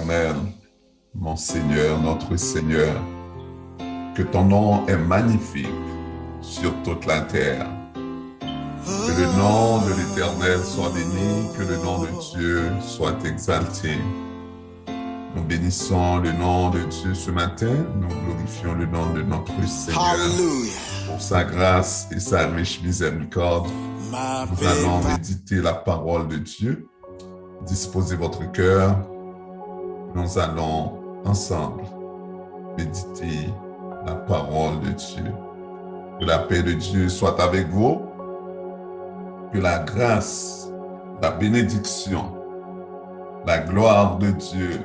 Éternel, mon Seigneur, notre Seigneur, que ton nom est magnifique sur toute la terre. Que le nom de l'Éternel soit béni, que le nom de Dieu soit exalté. Nous bénissons le nom de Dieu ce matin, nous glorifions le nom de notre Seigneur pour sa grâce et sa riche miséricorde. Nous allons méditer la parole de Dieu. Disposez votre cœur. Nous allons ensemble méditer la parole de Dieu. Que la paix de Dieu soit avec vous. Que la grâce, la bénédiction, la gloire de Dieu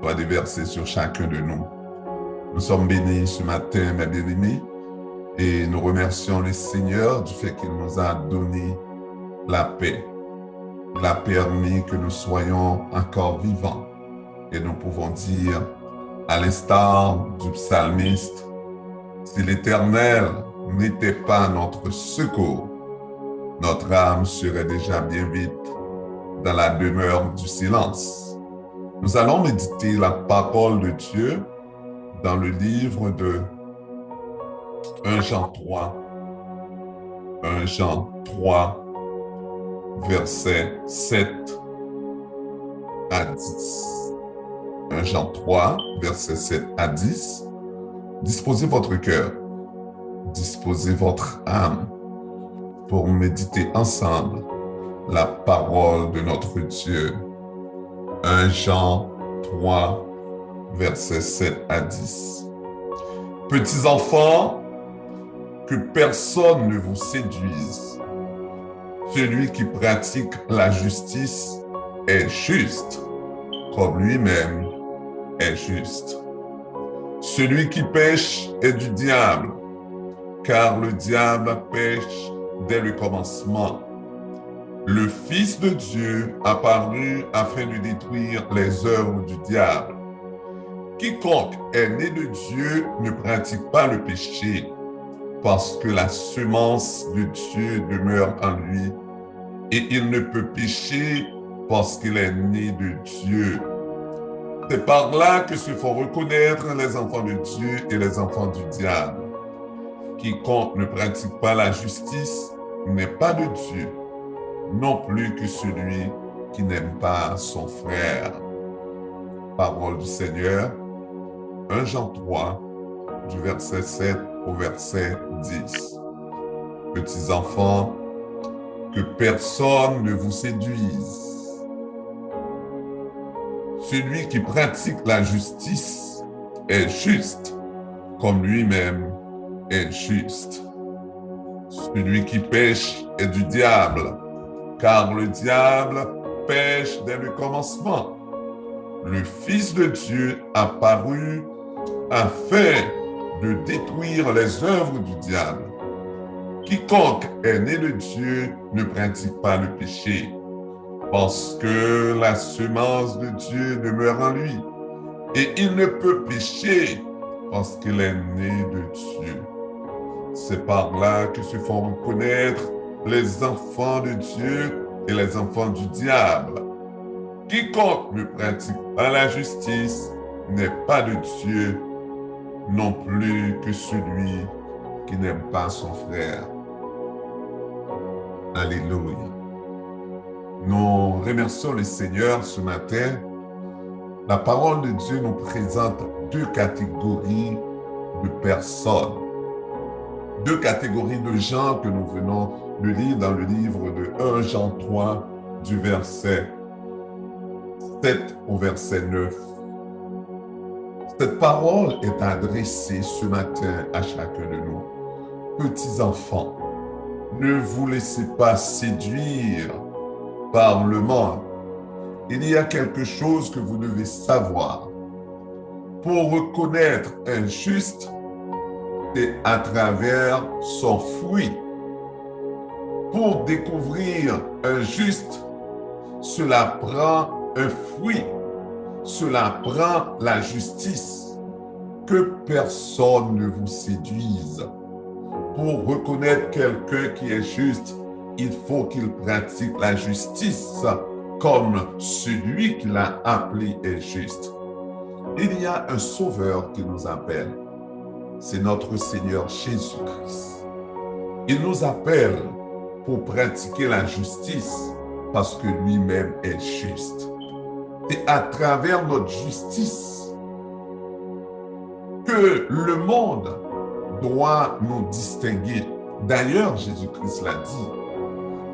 soit déversée sur chacun de nous. Nous sommes bénis ce matin, mes bien-aimés, et nous remercions le Seigneur du fait qu'il nous a donné la paix. Il a permis que nous soyons encore vivants. Et nous pouvons dire, à l'instar du psalmiste, si l'Éternel n'était pas notre secours, notre âme serait déjà bien vite dans la demeure du silence. Nous allons méditer la parole de Dieu dans le livre de 1 Jean 3. 1 Jean 3, versets 7 à 10. 1 Jean 3, versets 7 à 10. Disposez votre cœur, disposez votre âme pour méditer ensemble la parole de notre Dieu. 1 Jean 3, versets 7 à 10. Petits enfants, que personne ne vous séduise. Celui qui pratique la justice est juste, comme lui-même est juste. Celui qui pêche est du diable, car le diable pêche dès le commencement. Le Fils de Dieu apparut afin de détruire les œuvres du diable. Quiconque est né de Dieu ne pratique pas le péché, parce que la semence de Dieu demeure en lui, et il ne peut pécher parce qu'il est né de Dieu. C'est par là que se font reconnaître les enfants de Dieu et les enfants du diable. Quiconque ne pratique pas la justice n'est pas de Dieu, non plus que celui qui n'aime pas son frère. Parole du Seigneur, 1 Jean 3, du verset 7 au verset 10. Petits enfants, que personne ne vous séduise. Celui qui pratique la justice est juste, comme lui-même est juste. Celui qui pêche est du diable, car le diable pêche dès le commencement. Le Fils de Dieu apparut afin de détruire les œuvres du diable. Quiconque est né de Dieu ne pratique pas le péché, parce que la semence de Dieu demeure en lui, et il ne peut pécher parce qu'il est né de Dieu. C'est par là que se font reconnaître les enfants de Dieu et les enfants du diable. Quiconque ne pratique pas la justice n'est pas de Dieu, non plus que celui qui n'aime pas son frère. Alléluia. Nous remercions le Seigneur ce matin. La parole de Dieu nous présente deux catégories de personnes. Deux catégories de gens que nous venons de lire dans le livre de 1 Jean 3, du verset 7 au verset 9. Cette parole est adressée ce matin à chacun de nous. Petits enfants, ne vous laissez pas séduire par le monde. Il y a quelque chose que vous devez savoir. Pour reconnaître un juste, c'est à travers son fruit. Pour découvrir un juste, cela prend un fruit. Cela prend la justice. Que personne ne vous séduise. Pour reconnaître quelqu'un qui est juste, il faut qu'il pratique la justice. comme celui qui l'a appelé est juste. Il y a un sauveur qui nous appelle. C'est notre Seigneur Jésus-Christ. Il nous appelle pour pratiquer la justice parce que lui-même est juste. Et à travers notre justice que le monde doit nous distinguer. D'ailleurs, Jésus-Christ l'a dit.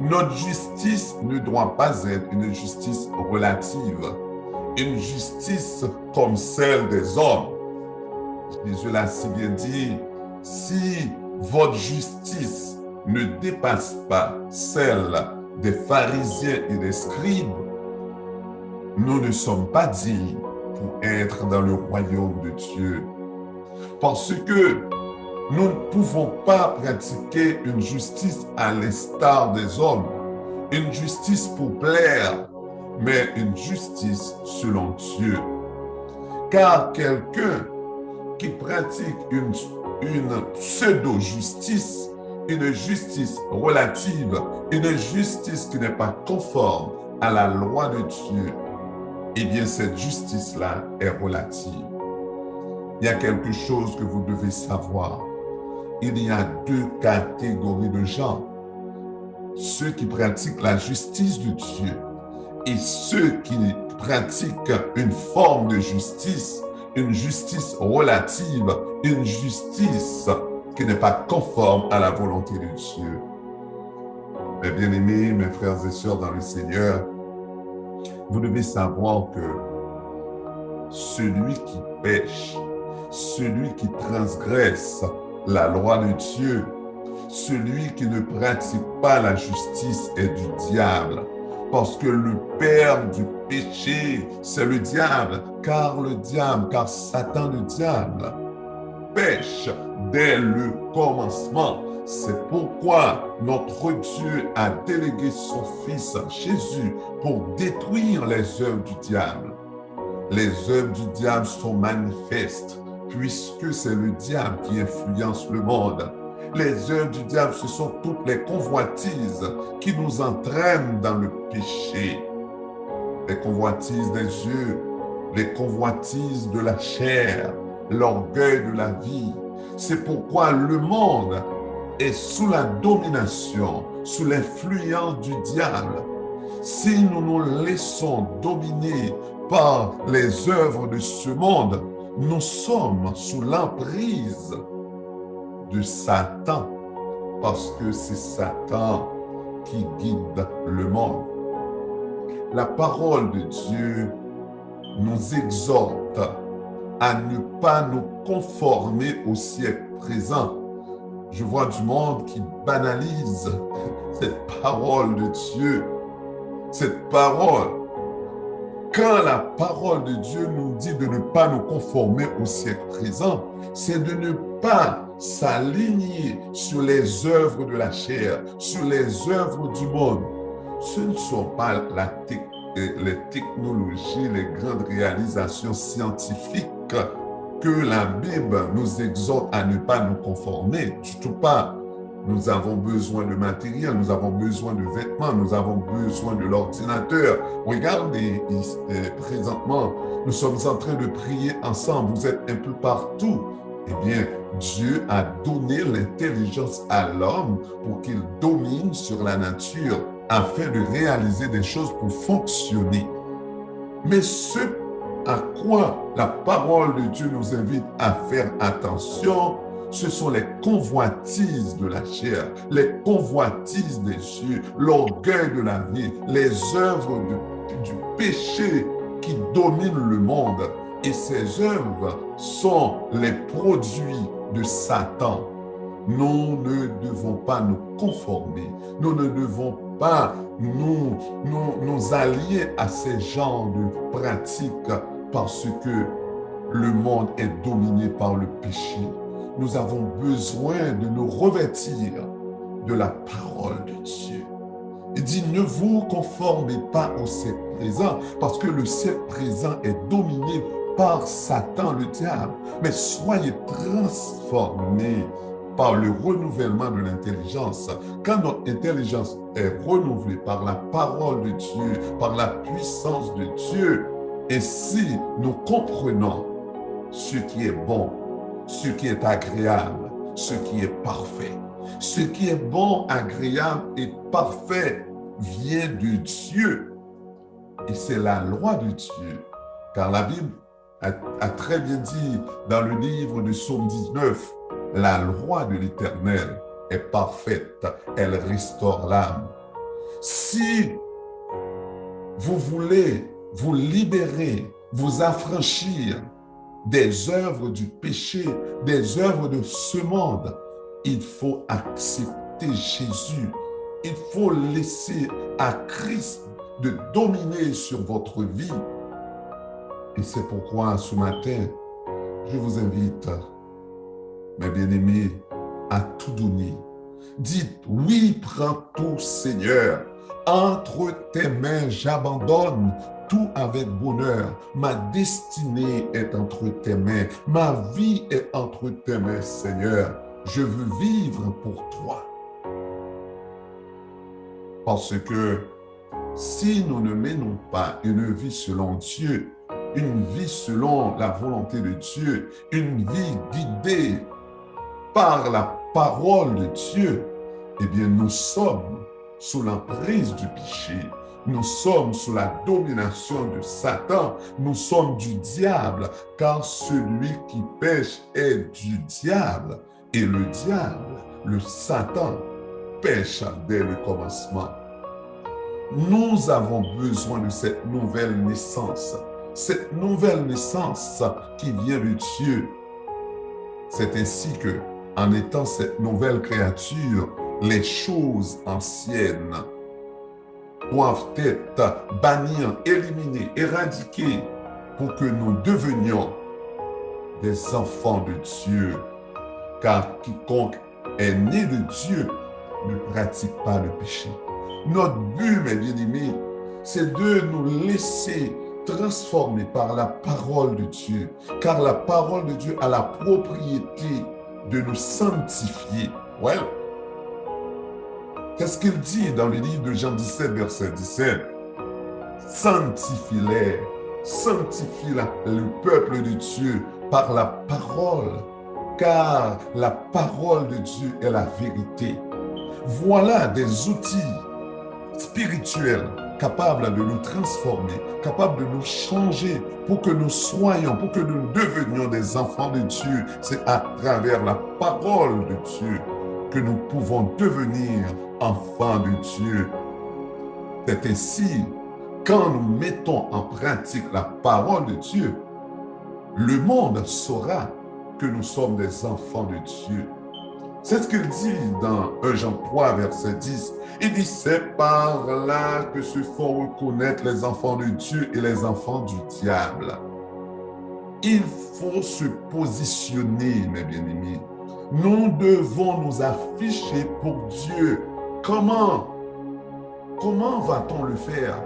Notre justice ne doit pas être une justice relative, une justice comme celle des hommes. Jésus l'a si bien dit, si votre justice ne dépasse pas celle des pharisiens et des scribes, nous ne sommes pas dignes pour être dans le royaume de Dieu. Parce que nous ne pouvons pas pratiquer une justice à l'instar des hommes, une justice pour plaire, mais une justice selon Dieu. Car quelqu'un qui pratique une pseudo-justice, une justice relative, une justice qui n'est pas conforme à la loi de Dieu, eh bien cette justice-là est relative. Il y a quelque chose que vous devez savoir. Il y a deux catégories de gens. Ceux qui pratiquent la justice de Dieu et ceux qui pratiquent une forme de justice, une justice relative, une justice qui n'est pas conforme à la volonté de Dieu. Mes bien-aimés, mes frères et sœurs dans le Seigneur, vous devez savoir que celui qui pêche, celui qui transgresse la loi de Dieu, celui qui ne pratique pas la justice est du diable. Parce que le père du péché, c'est le diable. Car Satan le diable pêche dès le commencement. C'est pourquoi notre Dieu a délégué son Fils Jésus pour détruire les œuvres du diable. Les œuvres du diable sont manifestes puisque c'est le diable qui influence le monde. Les œuvres du diable, ce sont toutes les convoitises qui nous entraînent dans le péché. Les convoitises des yeux, les convoitises de la chair, l'orgueil de la vie. C'est pourquoi le monde est sous la domination, sous l'influence du diable. Si nous nous laissons dominer par les œuvres de ce monde, nous sommes sous l'emprise de Satan, parce que c'est Satan qui guide le monde. La parole de Dieu nous exhorte à ne pas nous conformer au siècle présent. Je vois du monde qui banalise cette parole de Dieu, cette parole. Quand la parole de Dieu nous dit de ne pas nous conformer au siècle présent, c'est de ne pas s'aligner sur les œuvres de la chair, sur les œuvres du monde. Ce ne sont pas les technologies, les grandes réalisations scientifiques que la Bible nous exhorte à ne pas nous conformer, du tout pas. Nous avons besoin de matériel, nous avons besoin de vêtements, nous avons besoin de l'ordinateur. Regardez, présentement, nous sommes en train de prier ensemble, vous êtes un peu partout. Eh bien, Dieu a donné l'intelligence à l'homme pour qu'il domine sur la nature afin de réaliser des choses pour fonctionner. Mais ce à quoi la parole de Dieu nous invite à faire attention, ce sont les convoitises de la chair, les convoitises des yeux, l'orgueil de la vie, les œuvres du péché qui dominent le monde. Et ces œuvres sont les produits de Satan. Nous ne devons pas nous conformer, nous ne devons pas nous allier à ces genres de pratiques parce que le monde est dominé par le péché. Nous avons besoin de nous revêtir de la parole de Dieu. Il dit, ne vous conformez pas au siècle présent, parce que le siècle présent est dominé par Satan, le diable. Mais soyez transformés par le renouvellement de l'intelligence. Quand notre intelligence est renouvelée par la parole de Dieu, par la puissance de Dieu, et si nous comprenons ce qui est bon, ce qui est agréable, ce qui est parfait, ce qui est bon, agréable et parfait vient de Dieu. Et c'est la loi de Dieu. Car la Bible a très bien dit dans le livre de Psaume 19, la loi de l'Éternel est parfaite, elle restaure l'âme. Si vous voulez vous libérer, vous affranchir des œuvres du péché, des œuvres de ce monde, il faut accepter Jésus. Il faut laisser à Christ de dominer sur votre vie. Et c'est pourquoi ce matin, je vous invite, mes bien-aimés, à tout donner. Dites, oui, prends tout, Seigneur. Entre tes mains, j'abandonne tout avec bonheur. Ma destinée est entre tes mains. Ma vie est entre tes mains, Seigneur. Je veux vivre pour toi. Parce que si nous ne menons pas une vie selon Dieu, une vie selon la volonté de Dieu, une vie guidée par la parole de Dieu, eh bien nous sommes sous l'emprise du péché. Nous sommes sous la domination de Satan. Nous sommes du diable, car celui qui pêche est du diable. Et le diable, le Satan, pêche dès le commencement. Nous avons besoin de cette nouvelle naissance qui vient de Dieu. C'est ainsi que, en étant cette nouvelle créature, les choses anciennes doivent être bannies, éliminées, éradiquées pour que nous devenions des enfants de Dieu. Car quiconque est né de Dieu ne pratique pas le péché. Notre but, mes bien-aimés, c'est de nous laisser transformer par la parole de Dieu. Car la parole de Dieu a la propriété de nous sanctifier. Ouais. Qu'est-ce qu'il dit dans le livre de Jean 17, verset 17? Sanctifie-les, sanctifie le peuple de Dieu par la parole, car la parole de Dieu est la vérité. Voilà des outils spirituels capables de nous transformer, capables de nous changer pour que nous soyons, pour que nous devenions des enfants de Dieu. C'est à travers la parole de Dieu que nous pouvons devenir enfants de Dieu. C'est ainsi, quand nous mettons en pratique la parole de Dieu, le monde saura que nous sommes des enfants de Dieu. C'est ce qu'il dit dans 1 Jean 3, verset 10. Il dit, c'est par là que se font reconnaître les enfants de Dieu et les enfants du diable. Il faut se positionner, mes bien-aimés. Nous devons nous afficher pour Dieu. Comment va-t-on le faire?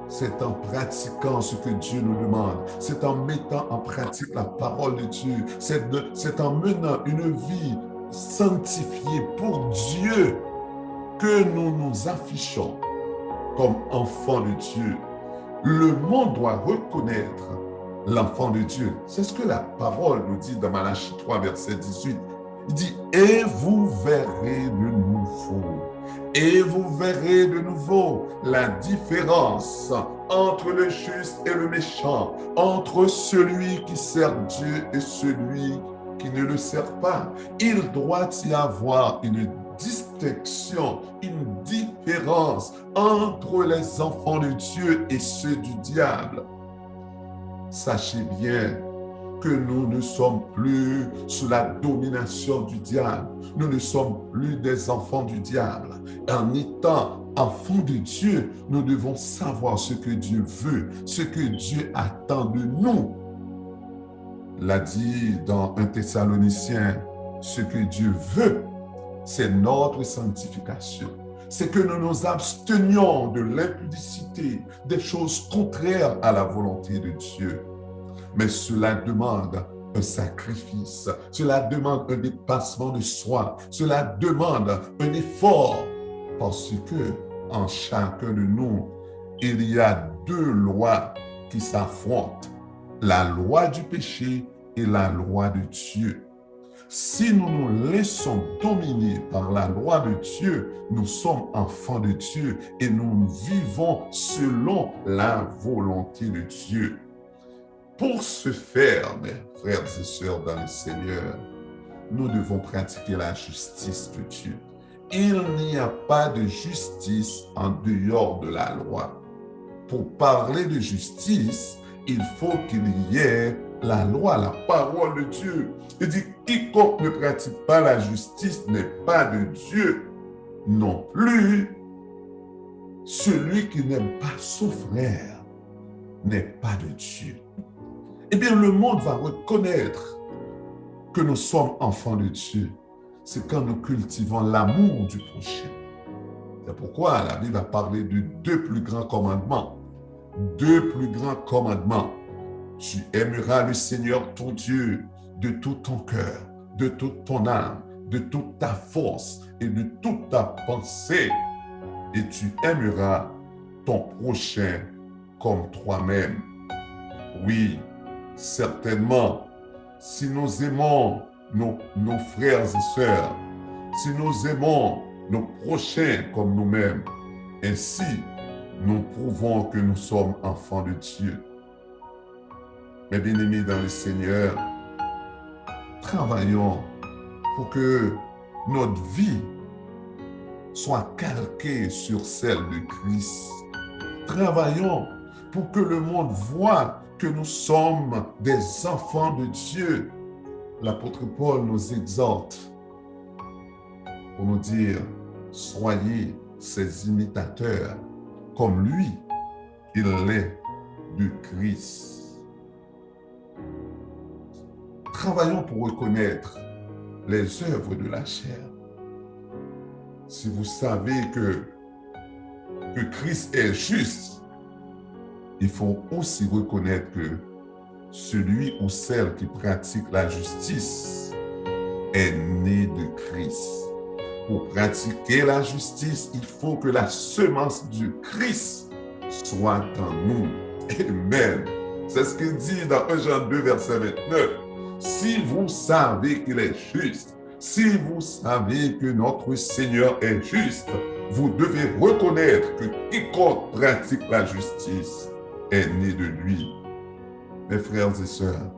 C'est en pratiquant ce que Dieu nous demande. C'est en mettant en pratique la parole de Dieu. C'est en menant une vie sanctifiée pour Dieu que nous nous affichons comme enfants de Dieu. Le monde doit reconnaître l'enfant de Dieu. C'est ce que la parole nous dit dans Malachie 3, verset 18. Il dit, et vous verrez de nouveau. Et vous verrez de nouveau la différence entre le juste et le méchant, entre celui qui sert Dieu et celui qui ne le sert pas. Il doit y avoir une distinction, une différence entre les enfants de Dieu et ceux du diable. Sachez bien que nous ne sommes plus sous la domination du diable. Nous ne sommes plus des enfants du diable. En étant enfants de Dieu, nous devons savoir ce que Dieu veut, ce que Dieu attend de nous. L'a dit dans 1 Thessaloniciens, ce que Dieu veut, c'est notre sanctification. C'est que nous nous abstenions de l'impudicité, des choses contraires à la volonté de Dieu. Mais cela demande un sacrifice. Cela demande un dépassement de soi. Cela demande un effort parce que en chacun de nous, il y a deux lois qui s'affrontent. La loi du péché et la loi de Dieu. Si nous nous laissons dominer par la loi de Dieu, nous sommes enfants de Dieu et nous vivons selon la volonté de Dieu. Pour ce faire, mes frères et sœurs dans le Seigneur, nous devons pratiquer la justice de Dieu. Il n'y a pas de justice en dehors de la loi. Pour parler de justice, il faut qu'il y ait la loi, la parole de Dieu. Il dit, quiconque ne pratique pas la justice n'est pas de Dieu. Non plus, celui qui n'aime pas son frère n'est pas de Dieu. Eh bien, le monde va reconnaître que nous sommes enfants de Dieu. C'est quand nous cultivons l'amour du prochain. C'est pourquoi la Bible a parlé de deux plus grands commandements. Deux plus grands commandements. Tu aimeras le Seigneur ton Dieu de tout ton cœur, de toute ton âme, de toute ta force et de toute ta pensée. Et tu aimeras ton prochain comme toi-même. Oui, certainement, si nous aimons nos frères et sœurs, si nous aimons nos prochains comme nous-mêmes, ainsi, nous prouvons que nous sommes enfants de Dieu. Mes bien-aimés dans le Seigneur, travaillons pour que notre vie soit calquée sur celle de Christ. Travaillons pour que le monde voit que nous sommes des enfants de Dieu. L'apôtre Paul nous exhorte pour nous dire, soyez ses imitateurs, comme lui, il l'est de Christ. Travaillons pour reconnaître les œuvres de la chair. Si vous savez que Christ est juste, il faut aussi reconnaître que celui ou celle qui pratique la justice est né de Christ. Pour pratiquer la justice, il faut que la semence du Christ soit en nous. Amen. C'est ce qu'il dit dans 1 Jean 2, verset 29. Si vous savez qu'il est juste, si vous savez que notre Seigneur est juste, vous devez reconnaître que quiconque pratique la justice est né de lui. Mes frères et sœurs,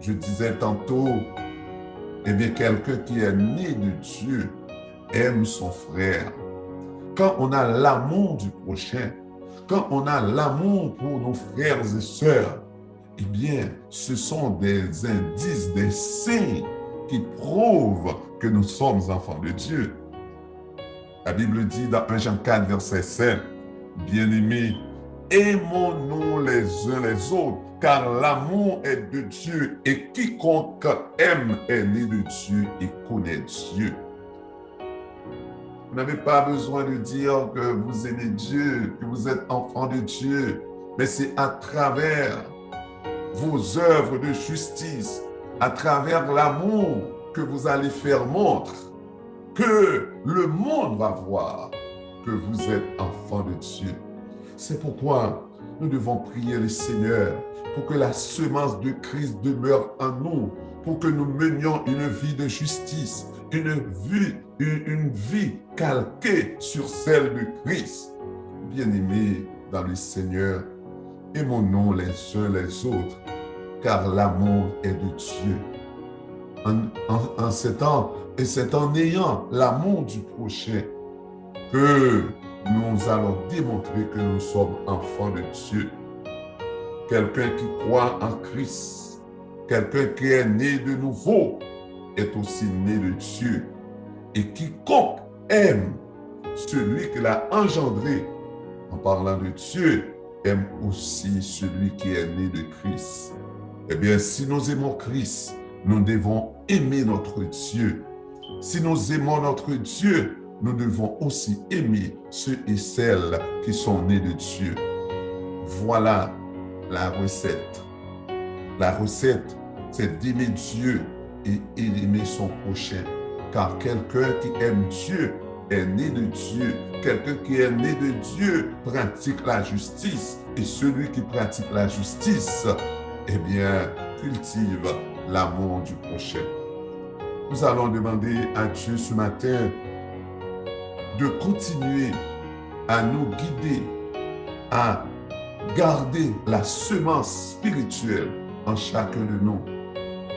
je disais tantôt, eh bien, quelqu'un qui est né de Dieu aime son frère. Quand on a l'amour du prochain, quand on a l'amour pour nos frères et sœurs, eh bien, ce sont des indices, des signes qui prouvent que nous sommes enfants de Dieu. La Bible dit dans 1 Jean 4, verset 5, « Bien-aimés, aimons-nous les uns les autres, car l'amour est de Dieu, et quiconque aime est né de Dieu et connaît Dieu. » Vous n'avez pas besoin de dire que vous aimez Dieu, que vous êtes enfant de Dieu, mais c'est à travers vos œuvres de justice, à travers l'amour que vous allez faire montre, que le monde va voir que vous êtes enfant de Dieu. C'est pourquoi nous devons prier le Seigneur pour que la semence de Christ demeure en nous, pour que nous menions une vie de justice, une vie calquée sur celle de Christ. Bien-aimés dans le Seigneur, aimons-nous les uns les autres, car l'amour est de Dieu. Et c'est en ayant l'amour du prochain que nous allons démontrer que nous sommes enfants de Dieu. Quelqu'un qui croit en Christ, quelqu'un qui est né de nouveau, est aussi né de Dieu. Et quiconque aime celui qu'il a engendré, en parlant de Dieu, aime aussi celui qui est né de Christ. Eh bien, si nous aimons Christ, nous devons aimer notre Dieu. Si nous aimons notre Dieu, nous devons aussi aimer ceux et celles qui sont nés de Dieu. Voilà la recette. La recette, c'est d'aimer Dieu et aimer son prochain. Car quelqu'un qui aime Dieu est né de Dieu. Quelqu'un qui est né de Dieu pratique la justice. Et celui qui pratique la justice, eh bien, cultive l'amour du prochain. Nous allons demander à Dieu ce matin de continuer à nous guider, à garder la semence spirituelle en chacun de nous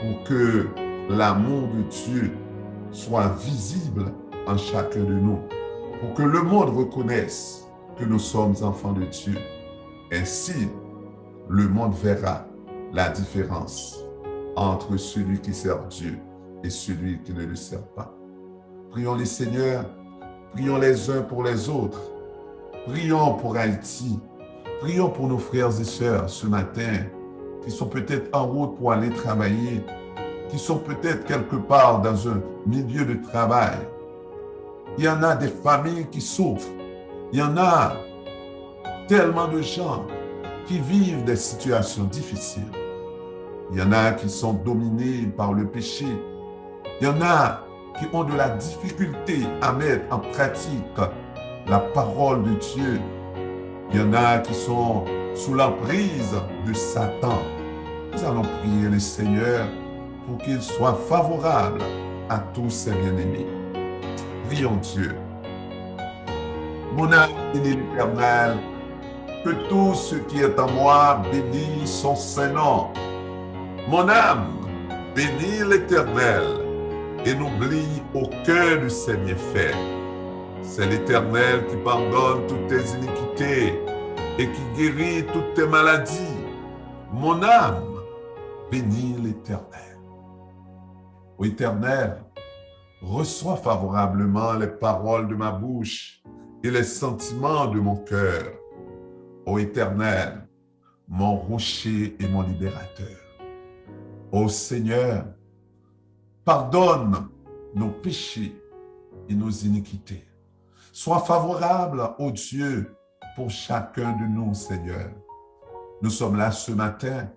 pour que l'amour de Dieu soit visible en chacun de nous, pour que le monde reconnaisse que nous sommes enfants de Dieu. Ainsi, le monde verra la différence entre celui qui sert Dieu et celui qui ne le sert pas. Prions les Seigneurs, prions les uns pour les autres, prions pour Haïti, prions pour nos frères et sœurs ce matin qui sont peut-être en route pour aller travailler, qui sont peut-être quelque part dans un milieu de travail. Il y en a des familles qui souffrent. Il y en a tellement de gens qui vivent des situations difficiles. Il y en a qui sont dominés par le péché. Il y en a qui ont de la difficulté à mettre en pratique la parole de Dieu. Il y en a qui sont sous l'emprise de Satan. Nous allons prier le Seigneur pour qu'il soit favorable à tous ses bien-aimés. Prions Dieu. Mon âme bénit l'Éternel, que tout ce qui est en moi bénisse son Saint-Nom. Mon âme bénit l'Éternel et n'oublie aucun de ses méfaits. C'est l'Éternel qui pardonne toutes tes iniquités et qui guérit toutes tes maladies. Mon âme bénit l'Éternel. Ô Éternel, reçois favorablement les paroles de ma bouche et les sentiments de mon cœur. Ô Éternel, mon rocher et mon libérateur. Ô Seigneur, pardonne nos péchés et nos iniquités. Sois favorable, ô Dieu, pour chacun de nous, Seigneur. Nous sommes là ce matin.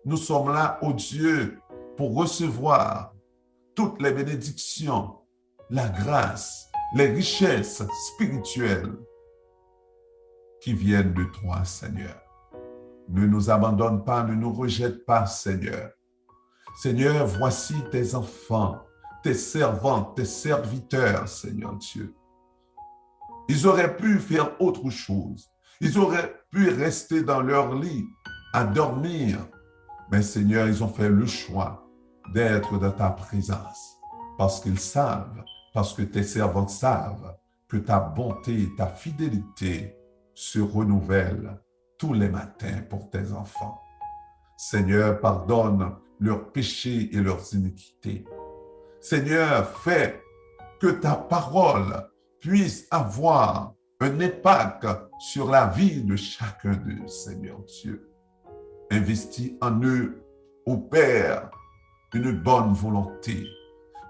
Nous sommes là, ô Dieu, pour recevoir toutes les bénédictions, la grâce, les richesses spirituelles qui viennent de toi, Seigneur. Ne nous abandonne pas, ne nous rejette pas, Seigneur. Seigneur, voici tes enfants, tes servantes, tes serviteurs, Seigneur Dieu. Ils auraient pu faire autre chose. Ils auraient pu rester dans leur lit à dormir. Mais Seigneur, ils ont fait le choix d'être dans ta présence parce qu'ils savent, parce que tes servantes savent que ta bonté et ta fidélité se renouvellent tous les matins pour tes enfants. Seigneur, pardonne leurs péchés et leurs iniquités. Seigneur, fais que ta parole puisse avoir un impact sur la vie de chacun d'eux, Seigneur Dieu. Investis en eux, ô Père, une bonne volonté.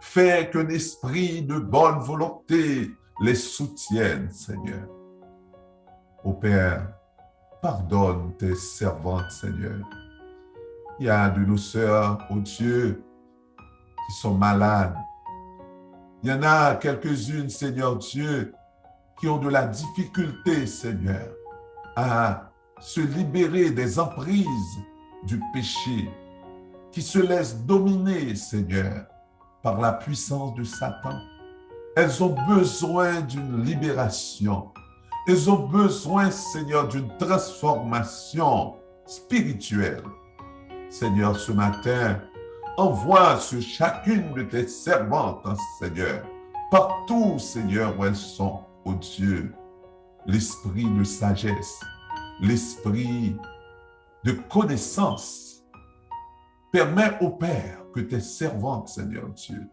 Fais qu'un esprit de bonne volonté les soutienne, Seigneur. Ô Père, pardonne tes servantes, Seigneur. Il y a de nos sœurs, ô Dieu, qui sont malades. Il y en a quelques-unes, Seigneur Dieu, qui ont de la difficulté, Seigneur, à se libérer des emprises du péché, qui se laissent dominer, Seigneur, par la puissance de Satan. Elles ont besoin d'une libération. Elles ont besoin, Seigneur, d'une transformation spirituelle. Seigneur, ce matin, envoie sur chacune de tes servantes, Seigneur, partout, Seigneur, où elles sont, ô Dieu, l'esprit de sagesse, l'esprit de connaissance. Permets au Père que tes servantes, Seigneur Dieu,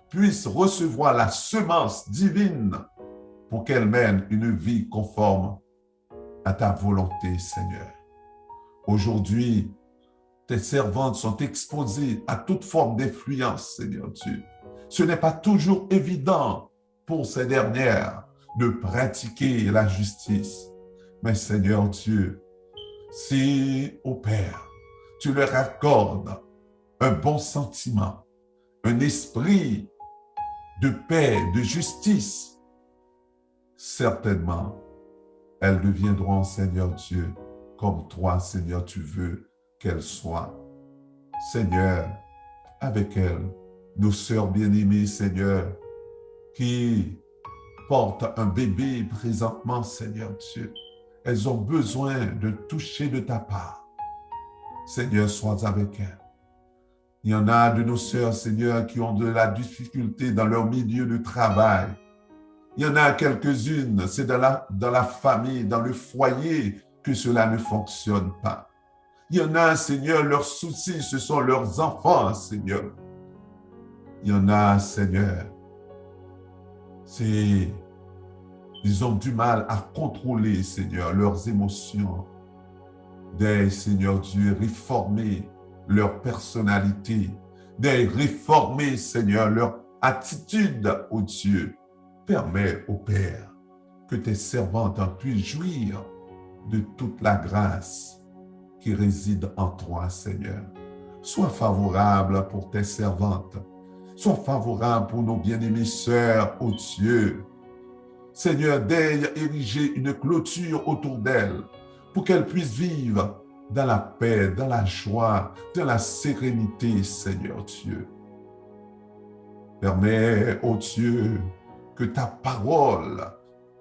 puissent recevoir la semence divine pour qu'elles mènent une vie conforme à ta volonté, Seigneur. Aujourd'hui, tes servantes sont exposées à toute forme d'influence, Seigneur Dieu. Ce n'est pas toujours évident pour ces dernières de pratiquer la justice. Mais Seigneur Dieu, si, ô Père, tu leur accordes un bon sentiment, un esprit de paix, de justice, certainement, elles deviendront, Seigneur Dieu, comme toi, Seigneur, tu veux qu'elles soient. Seigneur, avec elles, nos sœurs bien-aimées, Seigneur, qui portent un bébé présentement, Seigneur Dieu, elles ont besoin de toucher de ta part. Seigneur, sois avec elles. Il y en a de nos sœurs, Seigneur, qui ont de la difficulté dans leur milieu de travail. Il y en a quelques-unes, c'est dans la famille, dans le foyer que cela ne fonctionne pas. Il y en a, Seigneur, leurs soucis, ce sont leurs enfants, Seigneur. Il y en a, Seigneur, ils ont du mal à contrôler, Seigneur, leurs émotions. Des, Seigneur Dieu, réformer leur personnalité, des réformer, Seigneur, leur attitude au Dieu. Permets, ô Père, que tes servantes puissent jouir de toute la grâce qui réside en toi, Seigneur. Sois favorable pour tes servantes. Sois favorable pour nos bien-aimées sœurs, ô Dieu. Seigneur, d'aille ériger une clôture autour d'elles pour qu'elles puissent vivre dans la paix, dans la joie, dans la sérénité, Seigneur Dieu. Permets, ô Dieu, que ta parole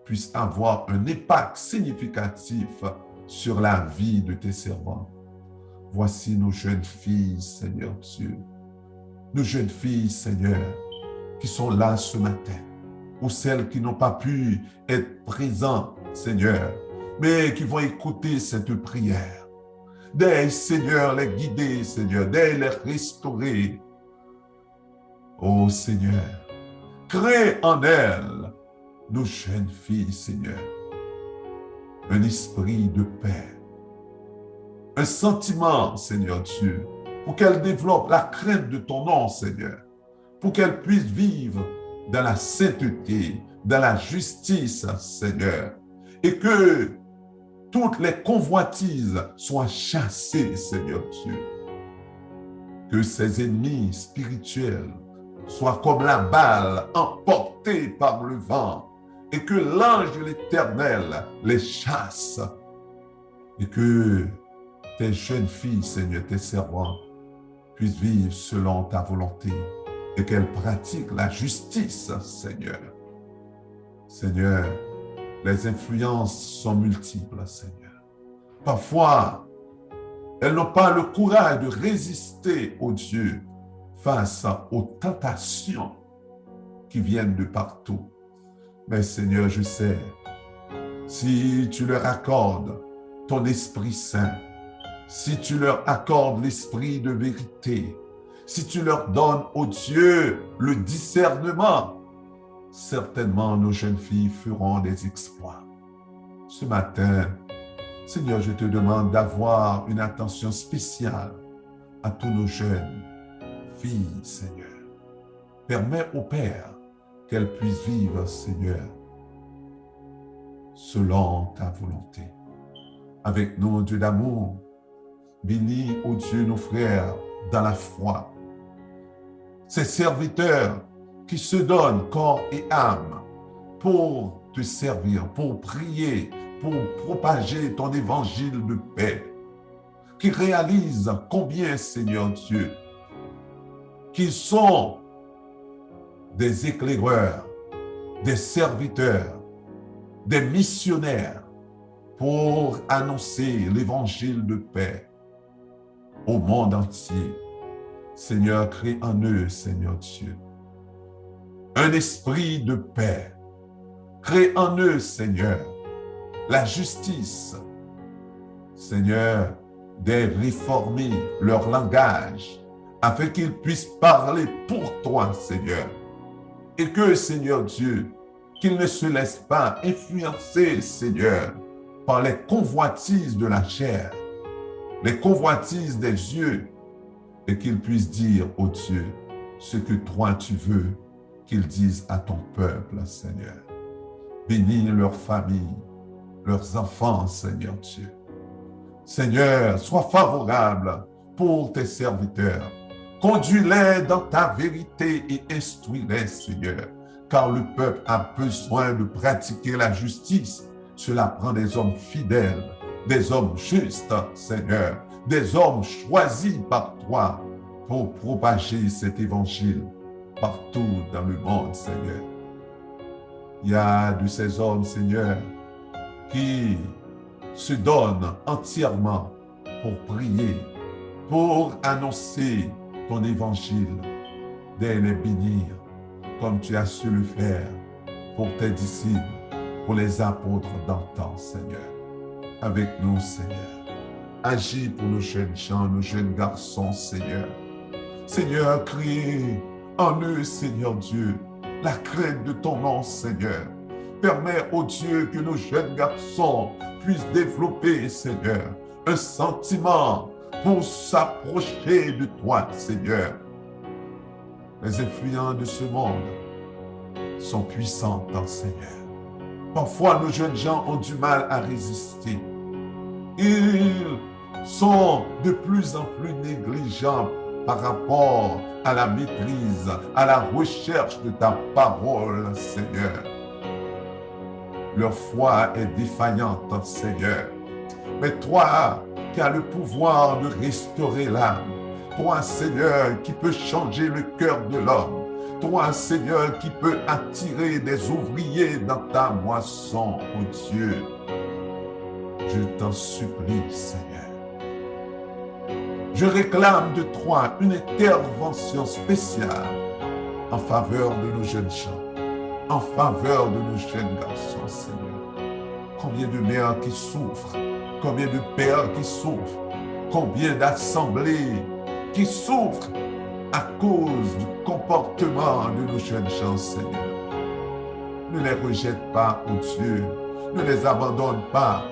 puisse avoir un impact significatif sur la vie de tes servants. Voici nos jeunes filles, Seigneur Dieu. Nos jeunes filles, Seigneur, qui sont là ce matin, ou celles qui n'ont pas pu être présentes, Seigneur, mais qui vont écouter cette prière. D'aide, Seigneur, les guider, Seigneur, d'aide les restaurer. Oh Seigneur, crée en elles, nos jeunes filles, Seigneur, un esprit de paix, un sentiment, Seigneur Dieu, pour qu'elles développent la crainte de ton nom, Seigneur, pour qu'elles puissent vivre dans la sainteté, dans la justice, Seigneur, et que toutes les convoitises soient chassées, Seigneur Dieu. Que ces ennemis spirituels soient comme la balle emportée par le vent et que l'ange de l'Éternel les chasse et que tes jeunes filles, Seigneur, tes servantes, puissent vivre selon ta volonté et qu'elles pratiquent la justice, Seigneur. Seigneur, les influences sont multiples, Seigneur. Parfois, elles n'ont pas le courage de résister au Dieu face aux tentations qui viennent de partout. Mais Seigneur, je sais, si tu leur accordes ton Esprit Saint, si tu leur accordes l'esprit de vérité, si tu leur donnes, ô Dieu, le discernement, certainement nos jeunes filles feront des exploits. Ce matin, Seigneur, je te demande d'avoir une attention spéciale à tous nos jeunes filles, Seigneur. Permets au Père qu'elles puissent vivre, Seigneur, selon ta volonté. Avec nous, Dieu d'amour, bénis, ô Dieu, nos frères dans la foi. Ces serviteurs qui se donnent corps et âme pour te servir, pour prier, pour propager ton évangile de paix, qui réalisent combien, Seigneur Dieu, qu'ils sont des éclaireurs, des serviteurs, des missionnaires pour annoncer l'évangile de paix au monde entier. Seigneur, crée en eux, Seigneur Dieu, un esprit de paix. Crée en eux, Seigneur, la justice. Seigneur, de réformer leur langage afin qu'ils puissent parler pour toi, Seigneur. Et que, Seigneur Dieu, qu'ils ne se laissent pas influencer, Seigneur, par les convoitises de la chair, les convoitises des yeux, et qu'ils puissent dire, ô Dieu, ce que toi tu veux qu'ils disent à ton peuple, Seigneur. Bénis leur famille, leurs enfants, Seigneur Dieu. Seigneur, sois favorable pour tes serviteurs. Conduis-les dans ta vérité et instruis-les, Seigneur, car le peuple a besoin de pratiquer la justice. Cela prend des hommes fidèles, des hommes justes, Seigneur, des hommes choisis par toi pour propager cet évangile partout dans le monde, Seigneur. Il y a de ces hommes, Seigneur, qui se donnent entièrement pour prier, pour annoncer ton évangile, de les bénir, comme tu as su le faire pour tes disciples, pour les apôtres d'antan, Seigneur. Avec nous, Seigneur. Agis pour nos jeunes gens, nos jeunes garçons, Seigneur. Seigneur, crée en eux, Seigneur Dieu, la crainte de ton nom, Seigneur. Permets, ô Dieu, que nos jeunes garçons puissent développer, Seigneur, un sentiment pour s'approcher de toi, Seigneur. Les influents de ce monde sont puissants, Seigneur. Parfois, nos jeunes gens ont du mal à résister. Ils sont de plus en plus négligents par rapport à la maîtrise, à la recherche de ta parole, Seigneur. Leur foi est défaillante, Seigneur. Mais toi, qui as le pouvoir de restaurer l'âme, toi, Seigneur, qui peux changer le cœur de l'homme, toi, Seigneur, qui peux attirer des ouvriers dans ta moisson, ô Dieu, je t'en supplie, Seigneur. Je réclame de toi une intervention spéciale en faveur de nos jeunes gens, en faveur de nos jeunes garçons, Seigneur. Combien de mères qui souffrent, combien de pères qui souffrent, combien d'assemblées qui souffrent à cause du comportement de nos jeunes gens, Seigneur. Ne les rejette pas, ô Dieu, ne les abandonne pas.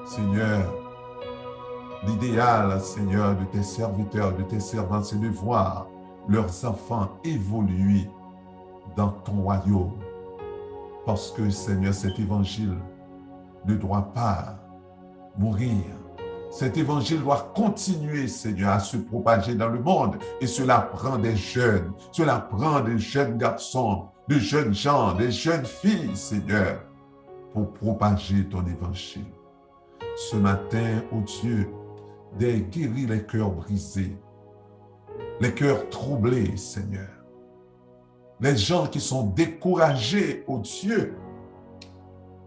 Seigneur, l'idéal, Seigneur, de tes serviteurs, de tes servants, c'est de voir leurs enfants évoluer dans ton royaume. Parce que, Seigneur, cet évangile ne doit pas mourir. Cet évangile doit continuer, Seigneur, à se propager dans le monde. Et cela prend des jeunes, cela prend des jeunes garçons, des jeunes gens, des jeunes filles, Seigneur, pour propager ton évangile. Ce matin, ô Dieu, guéris les cœurs brisés, les cœurs troublés, Seigneur. Les gens qui sont découragés, ô Dieu.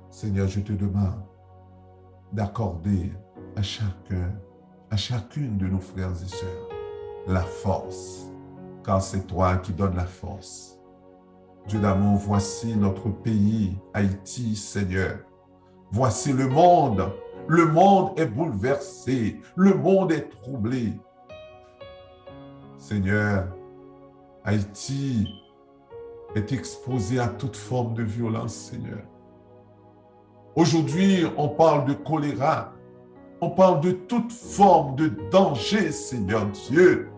Seigneur, je te demande d'accorder à chacun, à chacune de nos frères et sœurs, la force, car c'est toi qui donnes la force. Dieu d'amour, voici notre pays, Haïti, Seigneur. Voici le monde. Le monde est bouleversé. Le monde est troublé. Seigneur, Haïti est exposé à toute forme de violence, Seigneur. Aujourd'hui, on parle de choléra. On parle de toute forme de danger, Seigneur Dieu,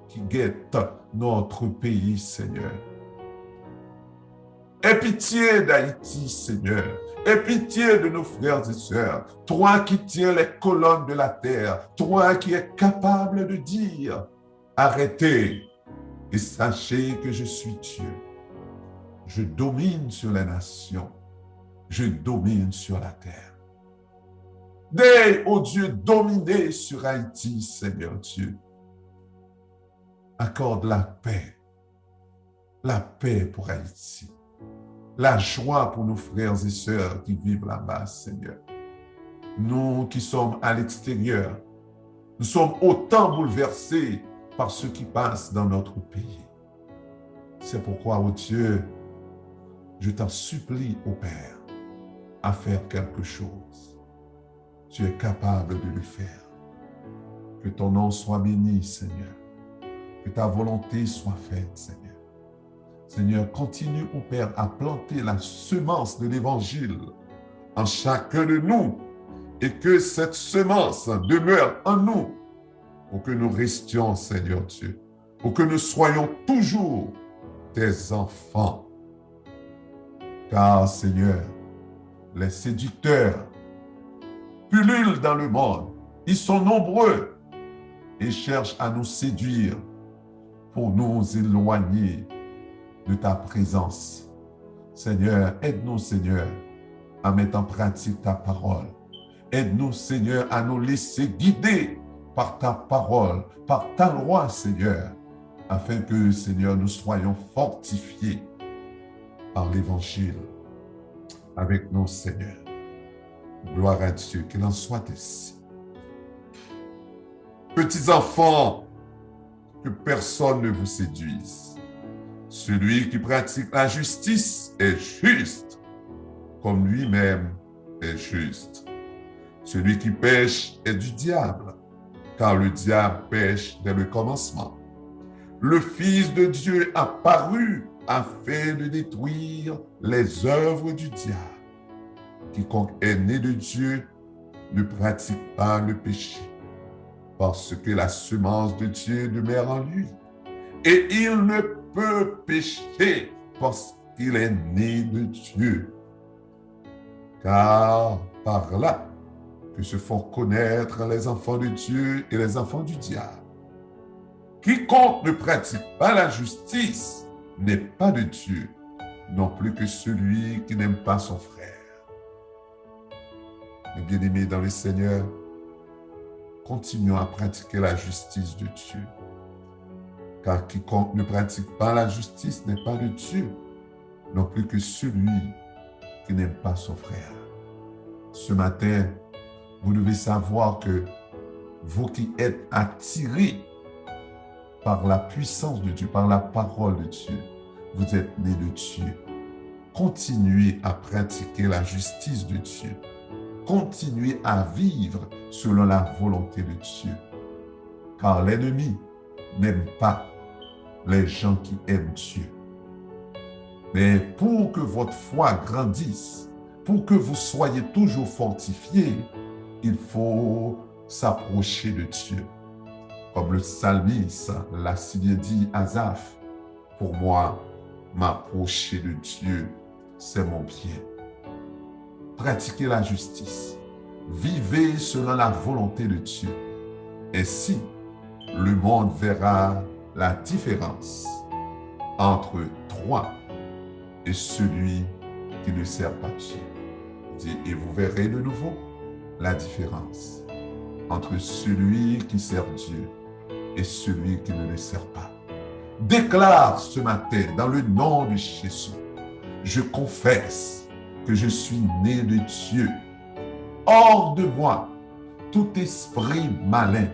qui guette notre pays, Seigneur. Aie pitié d'Haïti, Seigneur. Aie pitié de nos frères et sœurs. Toi qui tiens les colonnes de la terre. Toi qui es capable de dire, arrêtez et sachez que je suis Dieu. Je domine sur les nations. Je domine sur la terre. Dès, ô Dieu, dominer sur Haïti, Seigneur Dieu. Accorde la paix pour Haïti. La joie pour nos frères et sœurs qui vivent là-bas, Seigneur. Nous qui sommes à l'extérieur, nous sommes autant bouleversés par ce qui passe dans notre pays. C'est pourquoi, ô Dieu, je t'en supplie, ô Père, à faire quelque chose. Tu es capable de le faire. Que ton nom soit béni, Seigneur. Que ta volonté soit faite, Seigneur. Seigneur, continue, ô Père, à planter la semence de l'Évangile en chacun de nous et que cette semence demeure en nous pour que nous restions, Seigneur Dieu, pour que nous soyons toujours tes enfants. Car, Seigneur, les séducteurs pullulent dans le monde. Ils sont nombreux. et cherchent à nous séduire pour nous éloigner de ta présence. Seigneur, aide-nous, Seigneur, à mettre en pratique ta parole. Aide-nous, Seigneur, à nous laisser guider par ta parole, par ta loi, Seigneur, afin que, Seigneur, nous soyons fortifiés par l'Évangile avec nous, Seigneur. Gloire à Dieu, qu'il en soit ainsi. Petits enfants, que personne ne vous séduise. Celui qui pratique la justice est juste, comme lui-même est juste. Celui qui pêche est du diable, car le diable pêche dès le commencement. Le Fils de Dieu a paru afin de détruire les œuvres du diable. Quiconque est né de Dieu ne pratique pas le péché, parce que la semence de Dieu demeure en lui. Et il ne peut pécher parce qu'il est né de Dieu. Car par là que se font connaître les enfants de Dieu et les enfants du diable. Quiconque ne pratique pas la justice n'est pas de Dieu, non plus que celui qui n'aime pas son frère. Mes bien-aimés dans le Seigneur, continuons à pratiquer la justice de Dieu. Car quiconque ne pratique pas la justice n'est pas de Dieu, non plus que celui qui n'aime pas son frère. Ce matin, vous devez savoir que vous qui êtes attirés par la puissance de Dieu, par la parole de Dieu, vous êtes nés de Dieu. Continuez à pratiquer la justice de Dieu. Continuez à vivre selon la volonté de Dieu. Car l'ennemi n'aime pas les gens qui aiment Dieu. Mais pour que votre foi grandisse, pour que vous soyez toujours fortifiés, il faut s'approcher de Dieu. Comme le psalmiste l'a si bien dit, Asaph, pour moi, m'approcher de Dieu, c'est mon bien. Pratiquez la justice. Vivez selon la volonté de Dieu. Ainsi, le monde verra la différence entre toi et celui qui ne sert pas Dieu. Et vous verrez de nouveau la différence entre celui qui sert Dieu et celui qui ne le sert pas. Déclare ce matin dans le nom de Jésus, je confesse que je suis né de Dieu. Hors de moi, tout esprit malin,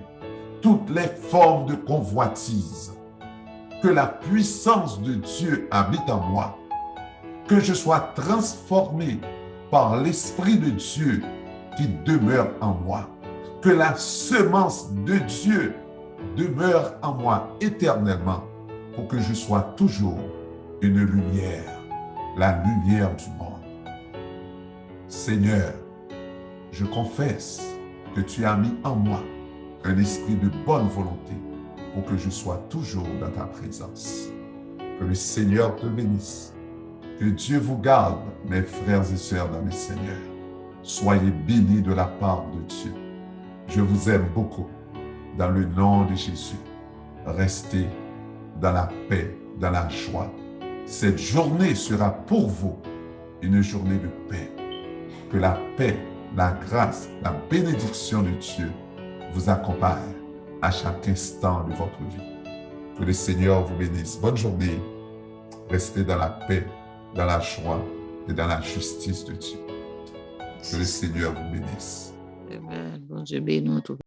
toutes les formes de convoitise, que la puissance de Dieu habite en moi, que je sois transformé par l'Esprit de Dieu qui demeure en moi, que la semence de Dieu demeure en moi éternellement pour que je sois toujours une lumière, la lumière du monde. Seigneur, je confesse que tu as mis en moi un esprit de bonne volonté pour que je sois toujours dans ta présence. Que le Seigneur te bénisse. Que Dieu vous garde, mes frères et sœurs dans le Seigneur. Soyez bénis de la part de Dieu. Je vous aime beaucoup. Dans le nom de Jésus, restez dans la paix, dans la joie. Cette journée sera pour vous une journée de paix. Que la paix, la grâce, la bénédiction de Dieu vous accompagne à chaque instant de votre vie. Que le Seigneur vous bénisse. Bonne journée. Restez dans la paix, dans la joie et dans la justice de Dieu. Que le Seigneur vous bénisse. Amen. Bon Dieu bénisse tout.